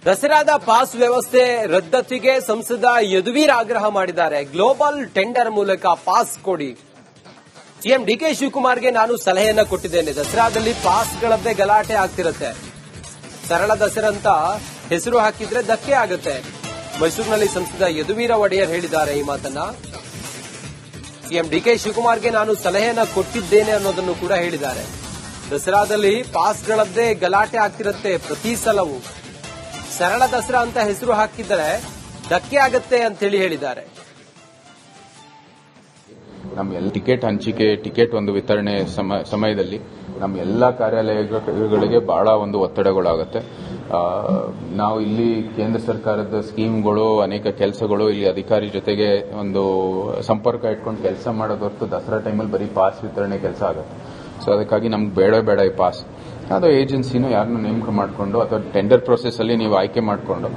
ದಸರಾದ pass ವ್ಯವಸ್ಥೆ ರದ್ದತಿಗೆ ಸಂಸದ ಯದುವೀರ್ ಆಗ್ರಹ ಮಾಡಿದ್ದಾರೆ. ಗ್ಲೋಬಲ್ ಟೆಂಡರ್ ಮೂಲಕ ಪಾಸ್ ಕೊಡಿ. ಸಿಎಂ ಡಿಕೆ ಶಿವಕುಮಾರ್ಗೆ ನಾನು ಸಲಹೆಯನ್ನ ಕೊಟ್ಟಿದ್ದೇನೆ. ದಸರಾದಲ್ಲಿ ಪಾಸ್ಗಳದ್ದೇ ಗಲಾಟೆ ಆಗ್ತಿರುತ್ತೆ. ಸರಳ ದಸರಾ ಅಂತ ಹೆಸರು ಹಾಕಿದ್ರೆ ಧಕ್ಕೆ ಆಗುತ್ತೆ. ಮೈಸೂರಿನಲ್ಲಿ ಸಂಸದ ಯದುವೀರ ಒಡೆಯರ್ ಹೇಳಿದ್ದಾರೆ ಈ ಮಾತನ್ನ. ಸಿಎಂ ಡಿಕೆ ಶಿವಕುಮಾರ್ಗೆ ನಾನು ಸಲಹೆಯನ್ನ ಕೊಟ್ಟಿದ್ದೇನೆ ಅನ್ನೋದನ್ನು ಕೂಡ ಹೇಳಿದ್ದಾರೆ. ದಸರಾದಲ್ಲಿ ಪಾಸ್ಗಳದ್ದೇ ಗಲಾಟೆ ಆಗ್ತಿರುತ್ತೆ ಪ್ರತಿ ಸಲವೂ. ಸರಳ ದಸರಾ ಅಂತ ಹೆಸರು ಹಾಕಿದರೆ ಧಕ್ಕೆ ಆಗತ್ತೆ ಅಂತ ಹೇಳಿದ್ದಾರೆ. ನಮ್ಮ ಟಿಕೆಟ್ ಹಂಚಿಕೆ, ಟಿಕೆಟ್ ಒಂದು ವಿತರಣೆ ಸಮಯದಲ್ಲಿ ನಮ್ಮ ಎಲ್ಲಾ ಕಾರ್ಯಾಲಯಗಳಿಗೆ ಬಹಳ ಒಂದು ಒತ್ತಡಗಳಾಗುತ್ತೆ. ನಾವು ಇಲ್ಲಿ ಕೇಂದ್ರ ಸರ್ಕಾರದ ಸ್ಕೀಮ್ಗಳು, ಅನೇಕ ಕೆಲಸಗಳು, ಇಲ್ಲಿ ಅಧಿಕಾರಿ ಜೊತೆಗೆ ಒಂದು ಸಂಪರ್ಕ ಇಟ್ಕೊಂಡು ಕೆಲಸ ಮಾಡೋದು ಹೊರತು ದಸರಾ ಟೈಮಲ್ಲಿ ಬರೀ ಪಾಸ್ ವಿತರಣೆ ಕೆಲಸ ಆಗುತ್ತೆ. ಸೊ ಅದಕ್ಕಾಗಿ ನಮ್ಗೆ ಬೇಡ ಈ ಪಾಸ್. ಅದು ಏಜೆನ್ಸಿನೂ ಯಾರನ್ನು ನೇಮಕ ಮಾಡಿಕೊಂಡು ಅಥವಾ ಟೆಂಡರ್ ಪ್ರೊಸೆಸ್ ಅಲ್ಲಿ ನೀವು ಆಯ್ಕೆ ಮಾಡಿಕೊಂಡು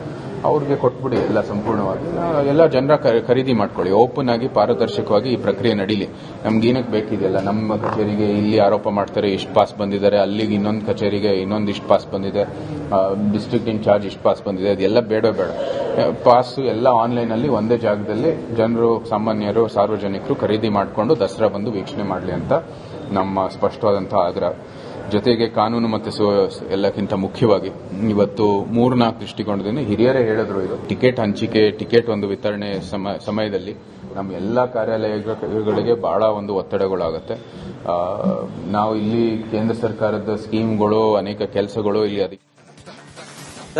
ಅವ್ರಿಗೆ ಕೊಟ್ಬಿಡಿ ಎಲ್ಲ ಸಂಪೂರ್ಣವಾಗಿ. ಎಲ್ಲ ಜನರ ಖರೀದಿ ಮಾಡ್ಕೊಳ್ಳಿ. ಓಪನ್ ಆಗಿ ಪಾರದರ್ಶಕವಾಗಿ ಈ ಪ್ರಕ್ರಿಯೆ ನಡೀಲಿ. ನಮ್ಗೇನಕ್ಕೆ ಬೇಕಿದೆಯಲ್ಲ, ನಮ್ಮ ಕಚೇರಿಗೆ ಇಲ್ಲಿ ಆರೋಪ ಮಾಡ್ತಾರೆ ಇಷ್ಟು ಪಾಸ್ ಬಂದಿದ್ದಾರೆ, ಅಲ್ಲಿಗೆ ಇನ್ನೊಂದು ಕಚೇರಿಗೆ ಇನ್ನೊಂದು ಇಷ್ಟು ಪಾಸ್ ಬಂದಿದೆ, ಡಿಸ್ಟ್ರಿಕ್ಟ್ ಇನ್ಚಾರ್ಜ್ ಇಷ್ಟು ಪಾಸ್ ಬಂದಿದೆ, ಅದೆಲ್ಲ ಬೇಡ. ಪಾಸ್ ಎಲ್ಲ ಆನ್ಲೈನ್ ಅಲ್ಲಿ ಒಂದೇ ಜಾಗದಲ್ಲಿ ಜನರು, ಸಾಮಾನ್ಯರು, ಸಾರ್ವಜನಿಕರು ಖರೀದಿ ಮಾಡಿಕೊಂಡು ದಸರಾ ಬಂದು ವೀಕ್ಷಣೆ ಮಾಡಲಿ ಅಂತ ನಮ್ಮ ಸ್ಪಷ್ಟವಾದಂತಹ ಆಗ್ರಹ. ಜೊತೆಗೆ ಕಾನೂನು ಮತ್ತು ಎಲ್ಲಕ್ಕಿಂತ ಮುಖ್ಯವಾಗಿ ಇವತ್ತು 3-4 ದೃಷ್ಟಿಕೋನದಿಂದ ಹಿರಿಯರೇ ಹೇಳಿದ್ರು, ಇದು ಟಿಕೆಟ್ ಹಂಚಿಕೆ, ಟಿಕೆಟ್ ಒಂದು ವಿತರಣೆ ಸಮಯದಲ್ಲಿ ನಮ್ಮ ಎಲ್ಲಾ ಕಾರ್ಯಾಲಯಗಳಿಗೆ ಬಹಳ ಒಂದು ಒತ್ತಡಗಳಾಗುತ್ತೆ. ನಾವು ಇಲ್ಲಿ ಕೇಂದ್ರ ಸರ್ಕಾರದ ಸ್ಕೀಮ್ಗಳು, ಅನೇಕ ಕೆಲಸಗಳು, ಇಲ್ಲಿ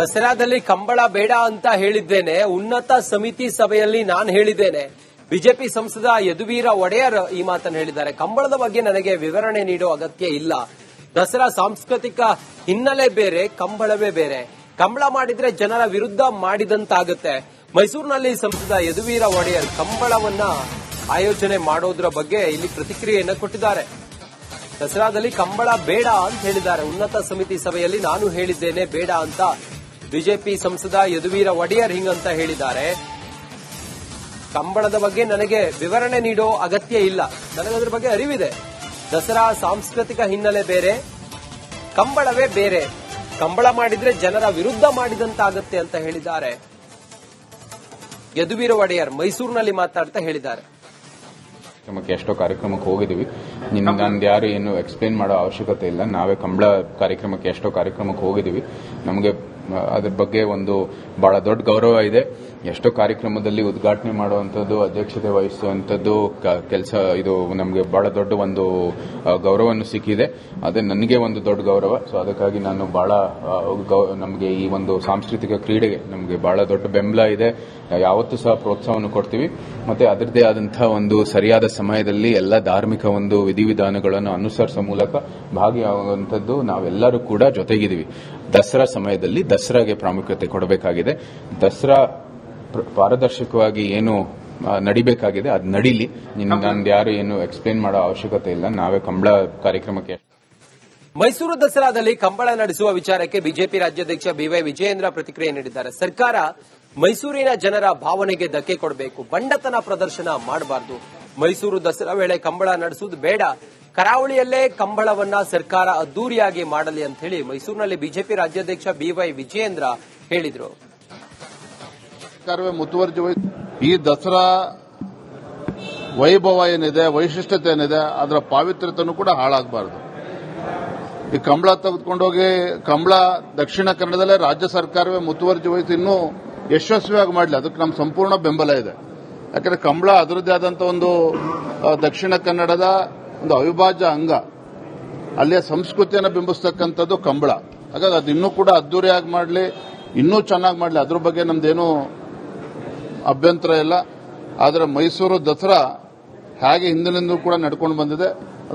ದಸರಾದಲ್ಲಿ ಕಂಬಳ ಬೇಡ ಅಂತ ಹೇಳಿದ್ದೇನೆ. ಉನ್ನತ ಸಮಿತಿ ಸಭೆಯಲ್ಲಿ ನಾನು ಹೇಳಿದ್ದೇನೆ. ಬಿಜೆಪಿ ಸಂಸದ ಯದುವೀರ ಒಡೆಯರ್ ಈ ಮಾತನ್ನು ಹೇಳಿದ್ದಾರೆ. ಕಂಬಳದ ಬಗ್ಗೆ ನನಗೆ ವಿವರಣೆ ನೀಡೋ ಅಗತ್ಯ ಇಲ್ಲ. ದಸರಾ ಸಾಂಸ್ಕೃತಿಕ ಹಿನ್ನೆಲೆ ಬೇರೆ, ಕಂಬಳವೇ ಬೇರೆ. ಕಂಬಳ ಮಾಡಿದ್ರೆ ಜನರ ವಿರುದ್ಧ ಮಾಡಿದಂತಾಗುತ್ತೆ. ಮೈಸೂರಿನಲ್ಲಿ ಸಂಸದ ಯದುವೀರ ಒಡೆಯರ್ ಕಂಬಳವನ್ನ ಆಯೋಜನೆ ಮಾಡೋದ್ರ ಬಗ್ಗೆ ಇಲ್ಲಿ ಪ್ರತಿಕ್ರಿಯೆಯನ್ನು ಕೊಟ್ಟಿದ್ದಾರೆ. ದಸರಾದಲ್ಲಿ ಕಂಬಳ ಬೇಡ ಅಂತ ಹೇಳಿದ್ದಾರೆ. ಉನ್ನತ ಸಮಿತಿ ಸಭೆಯಲ್ಲಿ ನಾನು ಹೇಳಿದ್ದೇನೆ ಬೇಡ ಅಂತ ಬಿಜೆಪಿ ಸಂಸದ ಯದುವೀರ ಒಡೆಯರ್ ಹಿಂಗಂತ ಹೇಳಿದ್ದಾರೆ. ಕಂಬಳದ ಬಗ್ಗೆ ನನಗೆ ವಿವರಣೆ ನೀಡೋ ಅಗತ್ಯ ಇಲ್ಲ, ನನಗದ್ರ ಬಗ್ಗೆ ಅರಿವಿದೆ. ದಸರಾ ಸಾಂಸ್ಕೃತಿಕ ಹಿನ್ನೆಲೆ ಬೇರೆ, ಕಂಬಳವೇ ಬೇರೆ. ಕಂಬಳ ಮಾಡಿದ್ರೆ ಜನರ ವಿರುದ್ಧ ಮಾಡಿದಂತಾಗತ್ತೆ ಅಂತ ಹೇಳಿದ್ದಾರೆ ಯದುವೀರ ಒಡೆಯರ್. ಮೈಸೂರಿನಲ್ಲಿ ಮಾತಾಡ್ತಾ ಹೇಳಿದ್ದಾರೆ. ಎಷ್ಟೋ ಕಾರ್ಯಕ್ರಮಕ್ಕೆ ಹೋಗಿದ್ದೀವಿ. ನಂದು ಯಾರು ಏನು ಎಕ್ಸ್ಪ್ಲೇನ್ ಮಾಡೋ ಅವಶ್ಯಕತೆ ಇಲ್ಲ. ನಾವೇ ಕಂಬಳ ಕಾರ್ಯಕ್ರಮಕ್ಕೆ ಎಷ್ಟೋ ಕಾರ್ಯಕ್ರಮಕ್ಕೆ ಹೋಗಿದ್ದೀವಿ. ನಮಗೆ ಅದ್ರ ಬಗ್ಗೆ ಒಂದು ಬಹಳ ದೊಡ್ಡ ಗೌರವ ಇದೆ. ಎಷ್ಟೋ ಕಾರ್ಯಕ್ರಮದಲ್ಲಿ ಉದ್ಘಾಟನೆ ಮಾಡುವಂಥದ್ದು, ಅಧ್ಯಕ್ಷತೆ ವಹಿಸುವಂಥದ್ದು ಕೆಲಸ, ಇದು ನಮಗೆ ಬಹಳ ದೊಡ್ಡ ಒಂದು ಗೌರವವನ್ನು ಸಿಕ್ಕಿದೆ. ಅದೇ ನನಗೆ ಒಂದು ದೊಡ್ಡ ಗೌರವ. ಸೊ ಅದಕ್ಕಾಗಿ ನಾನು ಬಹಳ ನಮಗೆ ಈ ಒಂದು ಸಾಂಸ್ಕೃತಿಕ ಕ್ರೀಡೆಗೆ ನಮಗೆ ಬಹಳ ದೊಡ್ಡ ಬೆಂಬಲ ಇದೆ. ಯಾವತ್ತೂ ಸಹ ಪ್ರೋತ್ಸಾಹವನ್ನು ಕೊಡ್ತೀವಿ. ಮತ್ತೆ ಅದರದೇ ಆದಂತಹ ಒಂದು ಸರಿಯಾದ ಸಮಯದಲ್ಲಿ ಎಲ್ಲ ಧಾರ್ಮಿಕ ಒಂದು ವಿಧಿವಿಧಾನಗಳನ್ನು ಅನುಸರಿಸುವ ಮೂಲಕ ಭಾಗಿಯಾಗುವಂಥದ್ದು ನಾವೆಲ್ಲರೂ ಕೂಡ ಜೊತೆಗಿದ್ದೀವಿ. ದಸರಾ ಸಮಯದಲ್ಲಿ ದಸರಾಗೆ ಪ್ರಾಮುಖ್ಯತೆ ಕೊಡಬೇಕಾಗಿದೆ. ದಸರಾ ಪಾರದರ್ಶಕವಾಗಿ ಏನು ನಡಿಬೇಕಾಗಿದೆ ಅದು ನಡೀಲಿ. ನಂದು ಯಾರು ಏನು ಎಕ್ಸ್ಪ್ಲೇನ್ ಮಾಡೋ ಅವಶ್ಯಕತೆ ಇಲ್ಲ. ನಾವೇ ಕಂಬಳ ಕಾರ್ಯಕ್ರಮಕ್ಕೆ. ಮೈಸೂರು ದಸರಾದಲ್ಲಿ ಕಂಬಳ ನಡೆಸುವ ವಿಚಾರಕ್ಕೆ ಬಿಜೆಪಿ ರಾಜ್ಯಾಧ್ಯಕ್ಷ ಬಿವೈ ವಿಜಯೇಂದ್ರ ಪ್ರತಿಕ್ರಿಯೆ ನೀಡಿದ್ದಾರೆ. ಸರ್ಕಾರ ಮೈಸೂರಿನ ಜನರ ಭಾವನೆಗೆ ಧಕ್ಕೆ ಕೊಡಬೇಕು, ಬಂಡತನ ಪ್ರದರ್ಶನ ಮಾಡಬಾರದು. ಮೈಸೂರು ದಸರಾ ವೇಳೆ ಕಂಬಳ ನಡೆಸುವುದು ಬೇಡ. ಕರಾವಳಿಯಲ್ಲೇ ಕಂಬಳವನ್ನ ಸರ್ಕಾರ ಅದ್ದೂರಿಯಾಗಿ ಮಾಡಲಿ ಅಂತ ಹೇಳಿ ಮೈಸೂರಿನಲ್ಲಿ ಬಿಜೆಪಿ ರಾಜ್ಯಾಧ್ಯಕ್ಷ ಬಿವೈ ವಿಜಯೇಂದ್ರ ಹೇಳಿದರು. ಸರ್ಕಾರವೇ ಮುತುವರ್ಜಿ ವಹಿಸಿ ಈ ದಸರಾ ವೈಭವ ಏನಿದೆ, ವೈಶಿಷ್ಟ್ಯತೆ ಏನಿದೆ, ಅದರ ಪಾವಿತ್ರ್ಯತೆಯೂ ಕೂಡ ಹಾಳಾಗಬಾರದು. ಈ ಕಂಬಳ ತೆಗೆದುಕೊಂಡೋಗಿ ಕಂಬಳ ದಕ್ಷಿಣ ಕನ್ನಡದಲ್ಲೇ ರಾಜ್ಯ ಸರ್ಕಾರವೇ ಮುತುವರ್ಜಿ ವಹಿಸಿ ಇನ್ನೂ ಯಶಸ್ವಿಯಾಗಿ ಮಾಡಲಿ, ಅದಕ್ಕೆ ನಮ್ಮ ಸಂಪೂರ್ಣ ಬೆಂಬಲ ಇದೆ. ಯಾಕಂದ್ರೆ ಕಂಬಳ ಅದರದ್ದೇ ಆದಂತಹ ಒಂದು ದಕ್ಷಿಣ ಕನ್ನಡದ ಒಂದು ಅವಿಭಾಜ್ಯ ಅಂಗ, ಅಲ್ಲಿಯ ಸಂಸ್ಕೃತಿಯನ್ನು ಬಿಂಬಿಸ್ತಕ್ಕಂಥದ್ದು ಕಂಬಳ. ಹಾಗಾಗಿ ಅದು ಇನ್ನೂ ಕೂಡ ಅದ್ದೂರಿಯಾಗಿ ಮಾಡಲಿ, ಇನ್ನೂ ಚೆನ್ನಾಗಿ ಮಾಡಲಿ, ಅದ್ರ ಬಗ್ಗೆ ನಮ್ದೇನು ಅಭ್ಯಂತರ ಇಲ್ಲ. ಆದರೆ ಮೈಸೂರು ದಸರಾ ಹೇಗೆ ಹಿಂದಿನಿಂದಲೂ ಕೂಡ ನಡ್ಕೊಂಡು ಬಂದಿದೆ,